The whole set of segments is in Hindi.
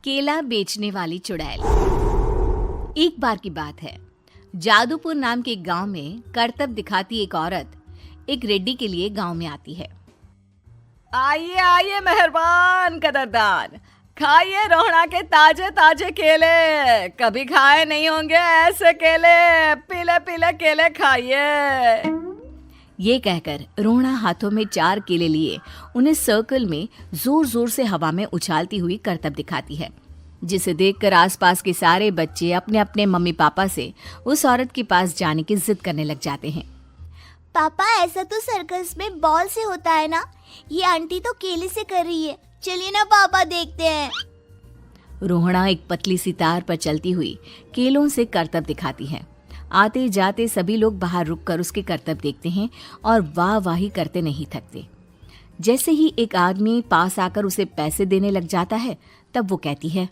केला बेचने वाली चुड़ैल। एक बार की बात है, जादूपुर नाम के एक गांव में करतब दिखाती एक औरत एक रेड्डी के लिए गांव में आती है। आइए आइए मेहरबान कदरदान, खाइए रोहड़ा के ताजे ताजे केले। कभी खाए नहीं होंगे ऐसे केले, पीले पीले केले खाइए। ये कहकर रोहड़ा हाथों में 4 केले लिए उन्हें सर्कल में जोर जोर से हवा में उछालती हुई करतब दिखाती है, जिसे देखकर आसपास के सारे बच्चे अपने अपने मम्मी पापा से उस औरत के पास जाने की जिद करने लग जाते हैं। पापा, ऐसा तो सर्कस में बॉल से होता है ना, ये आंटी तो केले से कर रही है। चलिए ना पापा, देखते हैं। रोहड़ा एक पतली सी तार पर चलती हुई केलों से करतब दिखाती है। आते जाते सभी लोग बाहर रुककर उसके करतब देखते हैं और वाह वाही करते नहीं थकते। जैसे ही एक आदमी पास आकर उसे पैसे देने लग जाता है, तब वो कहती है,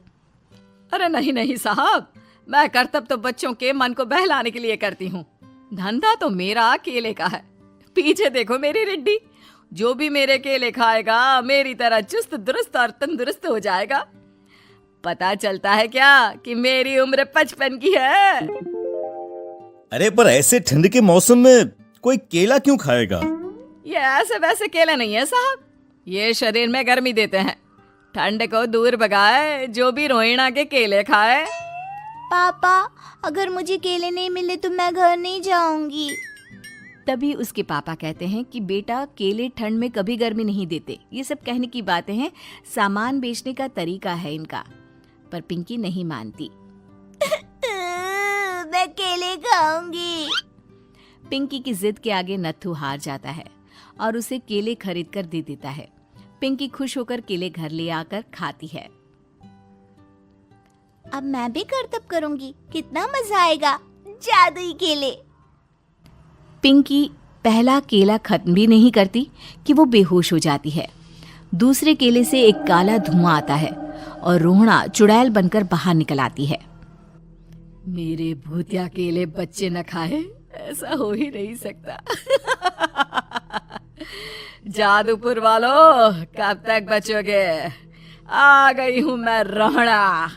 अरे नहीं नहीं साहब, मैं करतब तो बच्चों के मन को बहलाने के लिए करती हूँ। धंधा तो मेरा केले का है। पीछे देखो मेरी रिड्डी, जो भी मेरे केले खाएगा मेरी तरह चुस्त दुरुस्त और तंदुरुस्त हो जाएगा। पता चलता है क्या कि मेरी उम्र 55 की है। अरे पर ऐसे ठंड के मौसम में कोई केला क्यों खाएगा? ये ऐसे वैसे केले नहीं है साहब, ये शरीर में गर्मी देते हैं। ठंड को दूर भगाए जो भी रोहिणा के केले खाए। पापा, अगर मुझे केले नहीं मिले तो मैं घर नहीं जाऊंगी। तभी उसके पापा कहते हैं कि बेटा, केले ठंड में कभी गर्मी नहीं देते। ये सब कहने की बातें हैं, सामान बेचने का तरीका है इनका। पर पिंकी नहीं मानती। मैं केले खाऊंगी। पिंकी की जिद के आगे नत्थू हार जाता है और उसे केले खरीद कर दे देता है। पिंकी खुश होकर केले घर ले आकर खाती है। अब मैं भी करतब करूंगी, कितना मजा आएगा। जादुई केले। पिंकी पहला केला खत्म भी नहीं करती कि वो बेहोश हो जाती है। दूसरे केले से एक काला धुआं आता है और रोहड़ा चुड़ैल बनकर बाहर निकल आती है। मेरे भूतिया केले बच्चे न खाए, ऐसा हो ही नहीं सकता। जादूपुर वालों, कब तक बचोगे? आ गई हूं मैं रोहड़ा,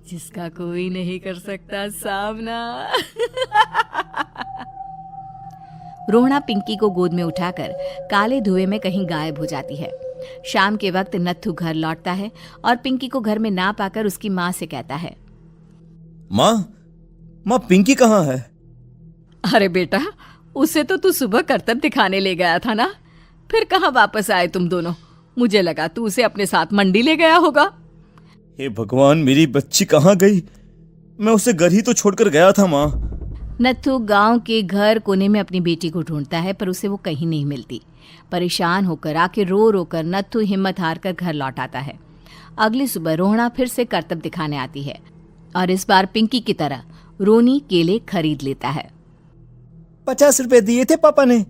जिसका कोई नहीं कर सकता सामना। रोहड़ा पिंकी को गोद में उठाकर काले धुएं में कहीं गायब हो जाती है। शाम के वक्त नत्थू घर लौटता है और पिंकी को घर में ना पाकर उसकी माँ से कहता है, माँ पिंकी कहाँ है? अरे बेटा, उसे तो तू सुबह करतब दिखाने ले गया था ना, फिर कहाँ वापस आए तुम दोनों? मुझे लगा तू उसे अपने साथ मंडी ले गया होगा। हे भगवान, मेरी बच्ची कहाँ गई? मैं उसे घर ही तो छोड़कर गया था माँ। नत्थू गांव के घर कोने में अपनी बेटी को ढूंढता है, पर उसे वो कहीं नहीं मिलती। परेशान होकर आखिर रो रो कर नत्थू हिम्मत हार कर घर लौट आता है। अगली सुबह रोहड़ा फिर से करतब दिखाने आती है और इस बार पिंकी की तरह रोनी केले खरीद लेता है। 50 रुपए दिए थे पापा ने,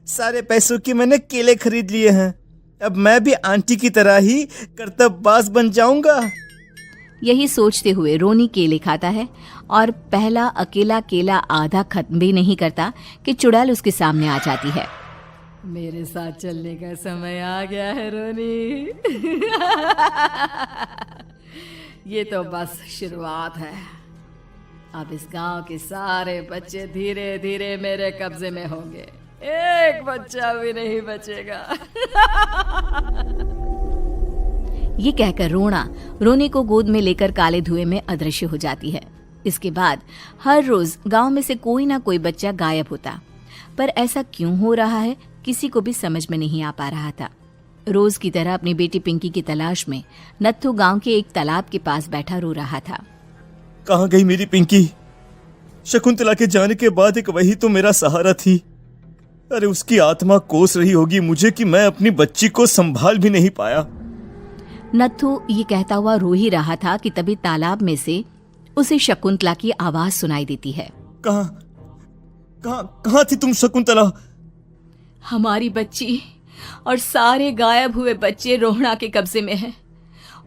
सारे पैसों की मैंने केले खरीद लिए हैं। अब मैं भी आंटी की तरह ही करतबबाज बन जाऊंगा। यही सोचते हुए रोनी केले खाता है और पहला अकेला केला आधा खत्म भी नहीं करता कि चुड़ैल उसके सामने आ जाती है। मेरे साथ चलने का समय आ गया है रोनी। ये तो बस शुरुआत है। अब इस गांव के सारे बच्चे धीरे धीरे मेरे कब्जे में होंगे, एक बच्चा भी नहीं बचेगा। ये कहकर रोना रोनी को गोद में लेकर काले धुएं में अदृश्य हो जाती है। इसके बाद हर रोज गांव में से कोई ना कोई बच्चा गायब होता, पर ऐसा क्यों हो रहा है किसी को भी समझ में नहीं आ पा रहा था। रोज की तरह अपनी बेटी पिंकी की तलाश में नत्थू गांव के एक तालाब के पास बैठा रो रहा था। कहाँ गई मेरी पिंकी? शकुंतला के जाने के बाद एक वही तो मेरा सहारा थी। अरे उसकी आत्मा कोस रही होगी मुझे कि मैं अपनी बच्ची को संभाल भी नहीं पाया। नत्थू ये कहता हुआ रो ही रहा था कि तभी तालाब में से उसे शकुंतला की आवाज सुनाई देती है। कहाँ थी तुम शकुंतला? हमारी बच्ची और सारे गायब हुए बच्चे रोहड़ा के कब्जे में हैं।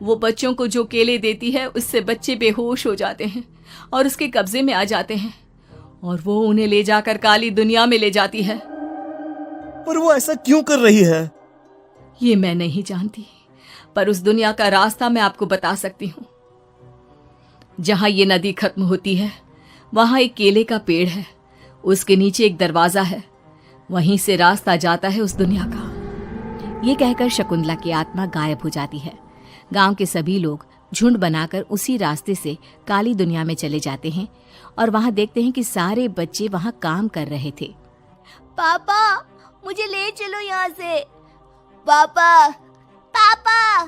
वो बच्चों को जो केले देती है उससे बच्चे बेहोश हो जाते हैं और उसके कब्जे में आ जाते हैं और वो उन्हें ले जाकर काली दुनिया में ले जाती है। पर वो ऐसा क्यों कर रही है? ये मैं नहीं जानती, पर उस दुनिया का रास्ता मैं आपको बता सकती हूँ। जहां ये नदी खत्म होती है वहां एक केले का पेड़ है, उसके नीचे एक दरवाजा है, वहीं से रास्ता जाता है उस दुनिया का। ये कहकर शकुंतला की आत्मा गायब हो जाती है। गांव के सभी लोग झुंड बनाकर उसी रास्ते से काली दुनिया में चले जाते हैं और वहां देखते हैं कि सारे बच्चे वहां काम कर रहे थे। पापा मुझे ले चलो यहाँ से। पापा पापा।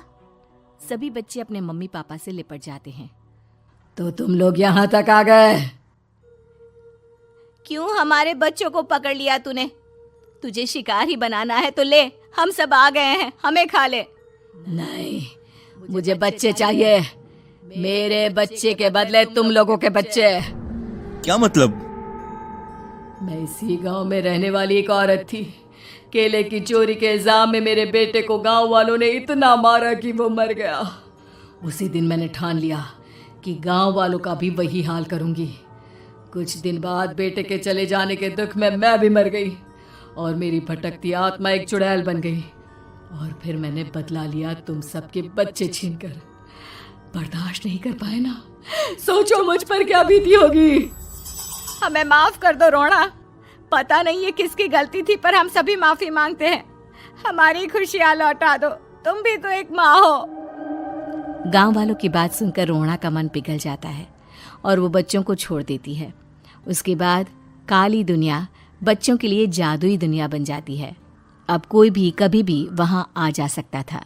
सभी बच्चे अपने मम्मी पापा से लिपट जाते हैं। तो तुम लोग यहाँ तक आ गए? क्यों हमारे बच्चों को पकड़ लिया तूने? तुझे शिकार ही बनाना है तो ले, हम सब आ गए हैं, हमें खा ले। नहीं, मुझे बच्चे चाहिए। मेरे बच्चे के बदले तुम लोगों के बच्चे। क्या मतलब? मैं इसी गांव में रहने वाली एक औरत थी। केले की चोरी के इल्जाम में मेरे बेटे को गांव वालों ने इतना मारा कि वो मर गया। उसी दिन मैंने ठान लिया कि गांव वालों का भी वही हाल करूंगी। कुछ दिन बाद बेटे के चले जाने के दुख में मैं भी मर गई और मेरी भटकती आत्मा एक चुड़ैल बन गई। और फिर मैंने बदला लिया तुम सबके बच्चे छीनकर। बर्दाश्त नहीं कर पाए ना? सोचो मुझ पर क्या बीती होगी। हमें माफ कर दो रोना। पता नहीं ये किसकी गलती थी, पर हम सभी माफी मांगते हैं। हमारी खुशियां लौटा दो, तुम भी तो एक माँ हो। गांव वालों की बात सुनकर रोना का मन पिघल जाता है और वो बच्चों को छोड़ देती है। उसके बाद काली दुनिया बच्चों के लिए जादुई दुनिया बन जाती है। अब कोई भी कभी भी वहां आ जा सकता था।